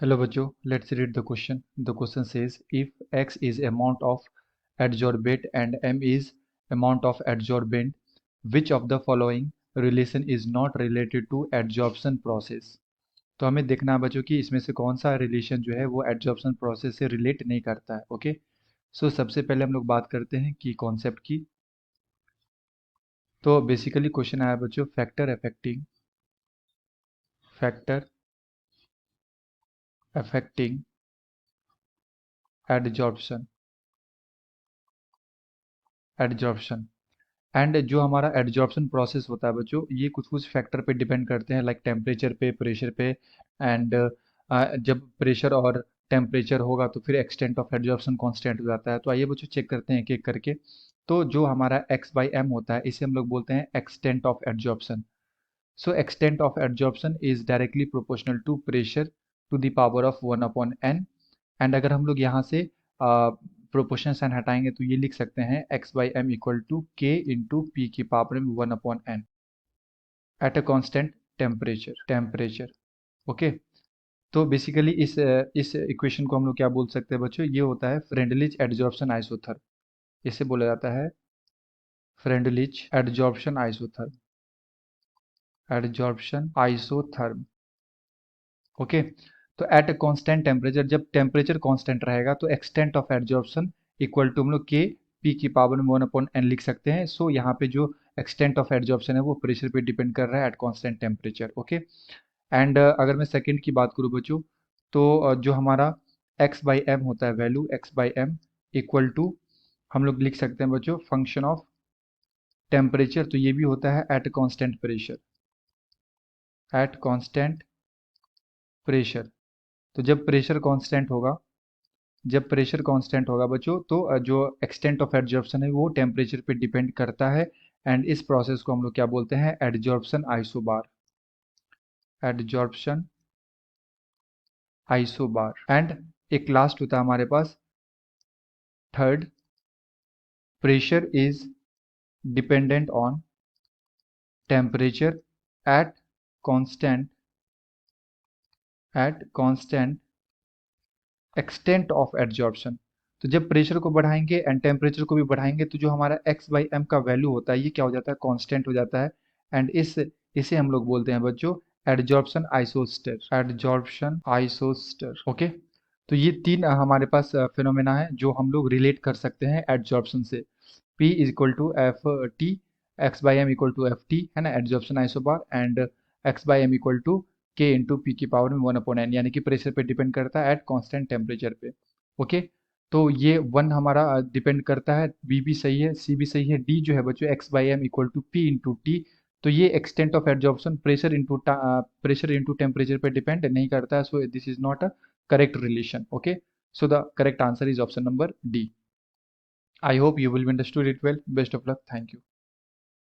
Hello बच्चों, let's read the question. The question says if x is amount of adsorbate and m is amount of adsorbent, which of the following relation is not related to adsorption process? तो हमें देखना है बच्चों कि इसमें से कौन सा रिलेशन जो है वो एडजॉर्प्शन प्रोसेस से रिलेट नहीं करता है। ओके, सो सबसे पहले हम लोग बात करते हैं कि कॉन्सेप्ट की। तो बेसिकली क्वेश्चन आया बच्चों, factor affecting adsorption adsorption and जो हमारा एडजॉर्प्शन प्रोसेस होता है बच्चों, ये कुछ कुछ फैक्टर पे डिपेंड करते हैं, लाइक टेम्परेचर पे, प्रेशर पे। एंड जब प्रेशर और टेम्परेचर होगा तो फिर एक्सटेंट ऑफ एडजॉर्प्शन कांस्टेंट हो जाता है। तो आइए बच्चों चेक करते हैं एक एक करके। तो जो हमारा x बाई एम होता है इसे हम लोग बोलते हैं extent of adsorption. So extent of adsorption is directly proportional to pressure to the power of 1/n। And अगर हम लोग यहाँ से प्रोपोर्शन साइन हटाएंगे तो ये लिख सकते हैं x by m equal to k into p की पावर में 1/n at a constant temperature. Okay, तो बेसिकली इस इक्वेशन को हम लोग क्या बोल सकते हैं बच्चों, ये होता है फ्रेंडलिच एडजॉर्प्शन आइसोथर्म। इसे बोला जाता है फ्रेंडलिच एडजॉर्प्शन आइसोथर्म। ओके, तो एट अ कांस्टेंट टेम्परेचर, जब टेम्परेचर कांस्टेंट रहेगा तो extent of adsorption equal to हम लोग के पी की पावर में 1/n लिख सकते हैं। सो यहाँ पे जो एक्सटेंट ऑफ एडजॉर्प्शन है वो प्रेशर पे डिपेंड कर रहा है at constant temperature. Okay, and अगर मैं सेकंड की बात करूँ बच्चों, तो जो हमारा x बाई एम होता है, value x by m equal to हम लोग लिख सकते हैं बच्चों फंक्शन ऑफ टेम्परेचर। तो ये भी होता है एट कांस्टेंट प्रेशर। तो जब प्रेशर कांस्टेंट होगा बच्चों तो जो एक्सटेंट ऑफ एडजॉर्प्शन है वो टेम्परेचर पे डिपेंड करता है। एंड इस प्रोसेस को हम लोग क्या बोलते हैं, एडजॉर्प्शन आइसोबार। एंड एक लास्ट होता है हमारे पास third, pressure is dependent on temperature at constant extent of adsorption. तो जब प्रेशर को बढ़ाएंगे एंड टेम्परेचर को भी बढ़ाएंगे तो जो हमारा x बाई एम का वैल्यू होता है ये क्या हो जाता है, कांस्टेंट हो जाता है। एंड इसे हम लोग बोलते हैं बच्चों एडजॉर्प्शन आइसोस्टर। ओके, तो ये तीन हमारे पास फिनोमेना है जो हम लोग रिलेट कर सकते हैं एडजॉर्प्शन से। P is equal to f t, x by m equal to f t है ना, adsorption isobar. And x by m equal to k into p की पावर में 1/n, यानी कि प्रेशर पे डिपेंड करता है एट कांस्टेंट टेम्परेचर पे। ओके, तो ये वन हमारा डिपेंड करता है, बी भी सही है, सी भी सही है, डी जो है बच्चों x by m equal to p into t. तो ये extent of adsorption pressure into temperature पे डिपेंड नहीं करता है। So this is not a correct relation. Okay, so the correct answer is option number D. I hope you will understood it well. Best of luck. Thank you.